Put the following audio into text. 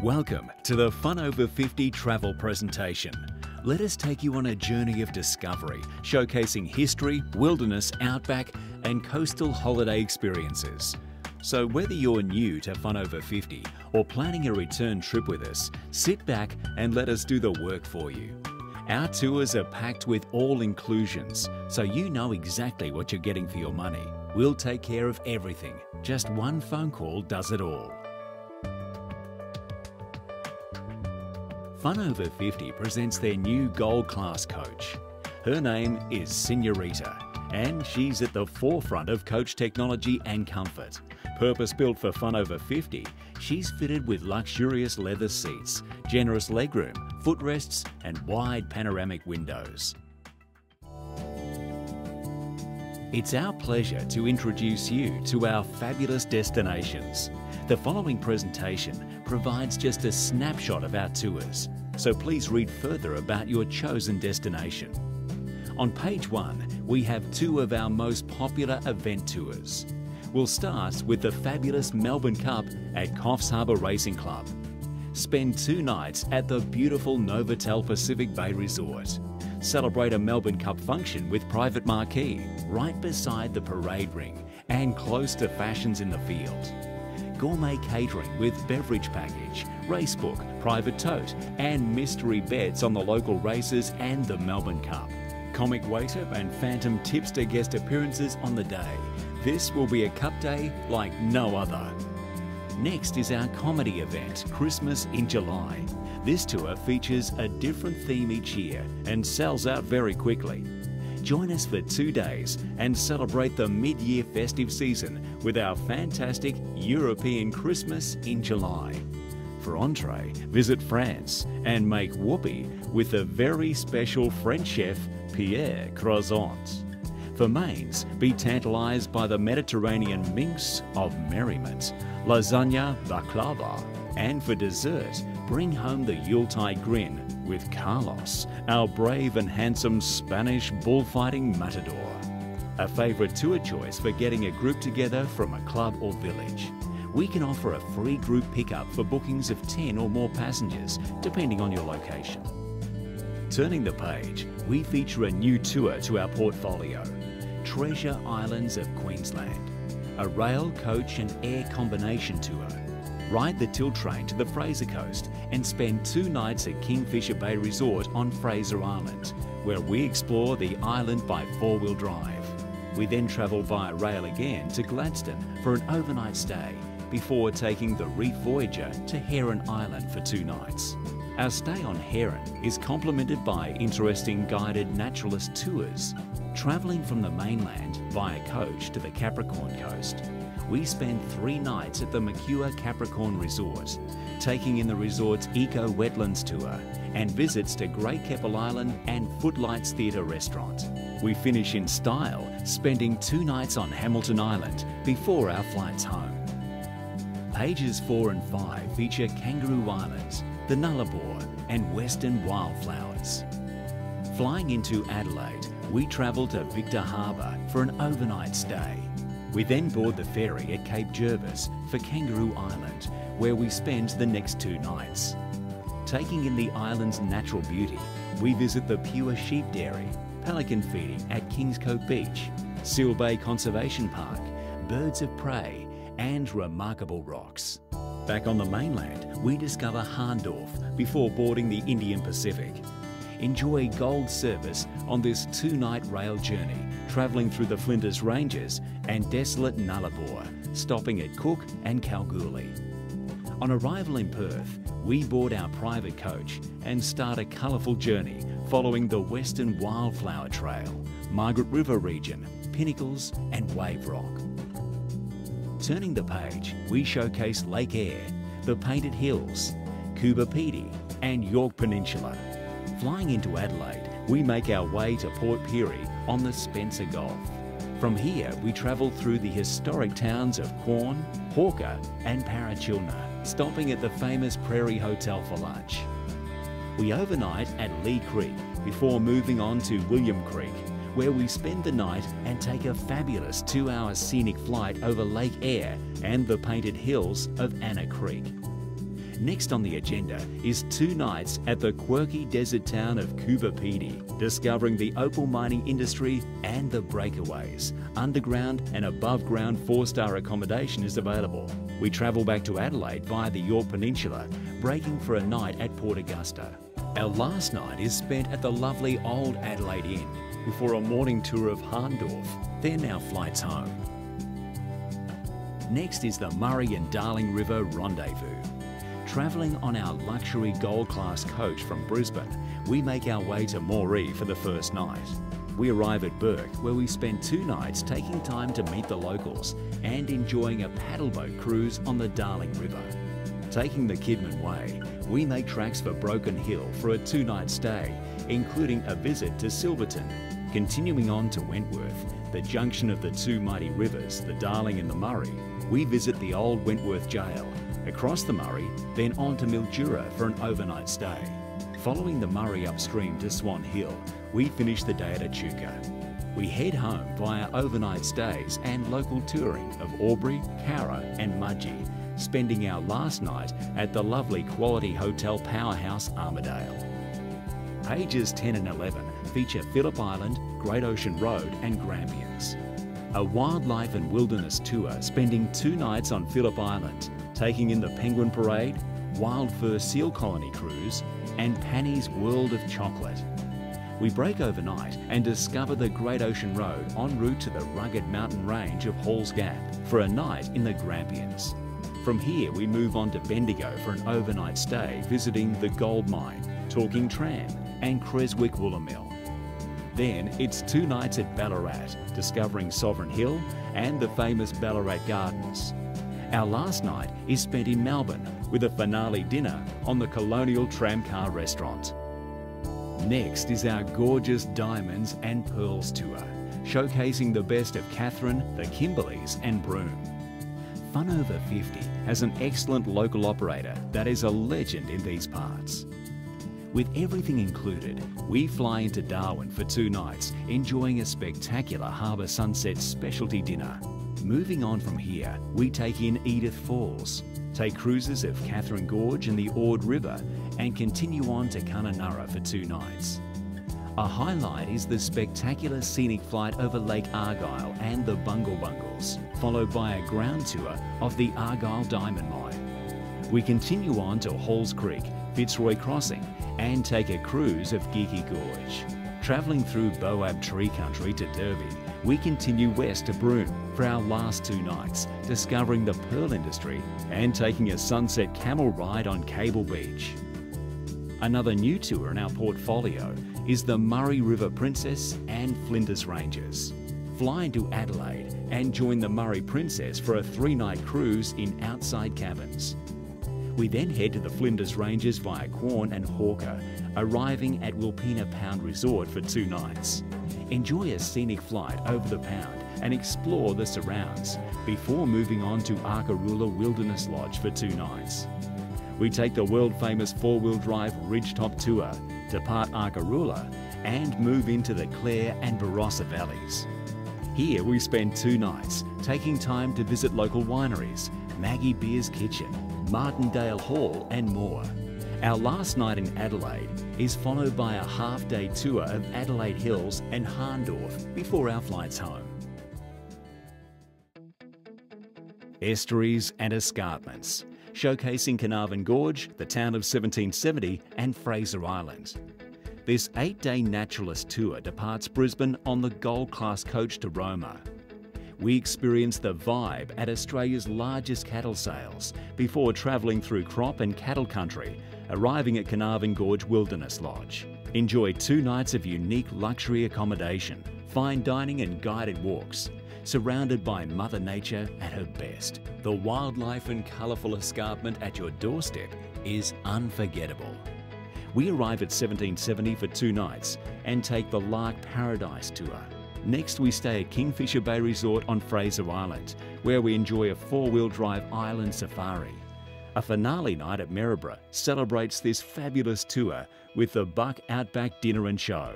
Welcome to the Fun Over 50 travel presentation. Let us take you on a journey of discovery, showcasing history, wilderness, outback, and coastal holiday experiences. So whether you're new to Fun Over 50 or planning a return trip with us, sit back and let us do the work for you. Our tours are packed with all inclusions, so you know exactly what you're getting for your money. We'll take care of everything. Just one phone call does it all. Fun Over 50 presents their new Gold Class coach. Her name is Senorita, and she's at the forefront of coach technology and comfort. Purpose-built for Fun Over 50, she's fitted with luxurious leather seats, generous legroom, footrests, and wide panoramic windows. It's our pleasure to introduce you to our fabulous destinations. The following presentation provides just a snapshot of our tours, so please read further about your chosen destination. On page 1, we have 2 of our most popular event tours. We'll start with the fabulous Melbourne Cup at Coffs Harbour Racing Club. Spend 2 nights at the beautiful Novotel Pacific Bay Resort. Celebrate a Melbourne Cup function with private marquee right beside the parade ring and close to fashions in the field. Gourmet catering with beverage package, racebook, private tote, and mystery bets on the local races and the Melbourne Cup. Comic waiter and phantom tipster guest appearances on the day. This will be a cup day like no other. Next is our comedy event, Christmas in July. This tour features a different theme each year and sells out very quickly. Join us for 2 days and celebrate the mid-year festive season with our fantastic European Christmas in July. For entree, visit France and make whoopee with the very special French chef Pierre Croissant. For mains, be tantalised by the Mediterranean minx of merriment, lasagna baklava. And for dessert, bring home the Yuletide grin with Carlos, our brave and handsome Spanish bullfighting matador. A favourite tour choice for getting a group together from a club or village. We can offer a free group pickup for bookings of 10 or more passengers, depending on your location. Turning the page, we feature a new tour to our portfolio, Treasure Islands of Queensland, a rail, coach and air combination tour. Ride the Tilt train to the Fraser Coast and spend 2 nights at Kingfisher Bay Resort on Fraser Island, where we explore the island by 4-wheel drive. We then travel via rail again to Gladstone for an overnight stay before taking the Reef Voyager to Heron Island for 2 nights. Our stay on Heron is complemented by interesting guided naturalist tours. Travelling from the mainland via coach to the Capricorn Coast, we spend 3 nights at the Mercure Capricorn Resort, taking in the resort's Eco Wetlands Tour and visits to Great Keppel Island and Footlights Theatre Restaurant. We finish in style, spending 2 nights on Hamilton Island before our flights home. Pages 4 and 5 feature Kangaroo Islands, the Nullarbor and Western Wildflowers. Flying into Adelaide, we travel to Victor Harbour for an overnight stay. We then board the ferry at Cape Jervis for Kangaroo Island, where we spend the next 2 nights. Taking in the island's natural beauty, we visit the Pure Sheep Dairy, pelican feeding at Kingscote Beach, Seal Bay Conservation Park, birds of prey, and remarkable rocks. Back on the mainland, we discover Hahndorf before boarding the Indian Pacific. Enjoy gold service on this 2-night rail journey, travelling through the Flinders Ranges and desolate Nullarbor, stopping at Cook and Kalgoorlie. On arrival in Perth, we board our private coach and start a colourful journey following the Western Wildflower Trail, Margaret River region, Pinnacles and Wave Rock. Turning the page, we showcase Lake Eyre, the Painted Hills, Coober Pedy and York Peninsula. Flying into Adelaide, we make our way to Port Pirie on the Spencer Gulf. From here, we travel through the historic towns of Quorn, Hawker and Parachilna, stopping at the famous Prairie Hotel for lunch. We overnight at Lee Creek before moving on to William Creek, where we spend the night and take a fabulous 2-hour scenic flight over Lake Eyre and the Painted Hills of Anna Creek. Next on the agenda is 2 nights at the quirky desert town of Coober Pedy, discovering the opal mining industry and the breakaways. Underground and above ground 4-star accommodation is available. We travel back to Adelaide via the Yorke Peninsula, breaking for a night at Port Augusta. Our last night is spent at the lovely Old Adelaide Inn before a morning tour of Hahndorf. They're now flights home. Next is the Murray and Darling River Rendezvous. Travelling on our luxury gold class coach from Brisbane, we make our way to Moree for the first night. We arrive at Bourke, where we spend 2 nights taking time to meet the locals and enjoying a paddleboat cruise on the Darling River. Taking the Kidman Way, we make tracks for Broken Hill for a 2-night stay, including a visit to Silverton. Continuing on to Wentworth, the junction of the 2 mighty rivers, the Darling and the Murray, we visit the old Wentworth Jail. Across the Murray, then on to Mildura for an overnight stay. Following the Murray upstream to Swan Hill, we finish the day at Echuca. We head home via overnight stays and local touring of Albury, Cowra and Mudgee, spending our last night at the lovely quality hotel powerhouse Armidale. Pages 10 and 11 feature Phillip Island, Great Ocean Road and Grampians. A wildlife and wilderness tour spending 2 nights on Phillip Island, taking in the Penguin Parade, Wild Fur Seal Colony Cruise and Panny's World of Chocolate. We break overnight and discover the Great Ocean Road en route to the rugged mountain range of Halls Gap for a night in the Grampians. From here we move on to Bendigo for an overnight stay visiting the Gold Mine, Talking Tram and Creswick Woolen Mill. Then it's 2 nights at Ballarat, discovering Sovereign Hill and the famous Ballarat Gardens. Our last night is spent in Melbourne with a finale dinner on the Colonial Tramcar Restaurant. Next is our gorgeous Diamonds and Pearls tour, showcasing the best of Katherine, the Kimberleys and Broome. Fun Over 50 has an excellent local operator that is a legend in these parts. With everything included, we fly into Darwin for 2 nights, enjoying a spectacular harbour sunset specialty dinner. Moving on from here, we take in Edith Falls, take cruises of Catherine Gorge and the Ord River, and continue on to Kununurra for 2 nights. A highlight is the spectacular scenic flight over Lake Argyle and the Bungle Bungles, followed by a ground tour of the Argyle Diamond Mine. We continue on to Halls Creek, Fitzroy Crossing, and take a cruise of Geeky Gorge. Travelling through Boab Tree Country to Derby, we continue west to Broome for our last 2 nights, discovering the pearl industry and taking a sunset camel ride on Cable Beach. Another new tour in our portfolio is the Murray River Princess and Flinders Ranges. Fly into Adelaide and join the Murray Princess for a 3-night cruise in outside cabins. We then head to the Flinders Ranges via Quorn and Hawker, arriving at Wilpena Pound Resort for 2 nights. Enjoy a scenic flight over the Pound and explore the surrounds before moving on to Arkaroola Wilderness Lodge for 2 nights. We take the world-famous 4-wheel drive Ridgetop Tour, depart Arkaroola and move into the Clare and Barossa valleys. Here we spend 2 nights, taking time to visit local wineries, Maggie Beer's Kitchen, Martindale Hall and more. Our last night in Adelaide is followed by a half-day tour of Adelaide Hills and Hahndorf before our flights home. Estuaries and Escarpments, showcasing Carnarvon Gorge, the town of 1770 and Fraser Island. This 8-day naturalist tour departs Brisbane on the Gold Class coach to Roma. We experience the vibe at Australia's largest cattle sales before travelling through crop and cattle country, arriving at Carnarvon Gorge Wilderness Lodge. Enjoy 2 nights of unique luxury accommodation, fine dining and guided walks, surrounded by Mother Nature at her best. The wildlife and colourful escarpment at your doorstep is unforgettable. We arrive at 1770 for 2 nights and take the Lark Paradise tour. Next we stay at Kingfisher Bay Resort on Fraser Island, where we enjoy a 4-wheel drive island safari. A finale night at Maryborough celebrates this fabulous tour with the Buck Outback Dinner and Show.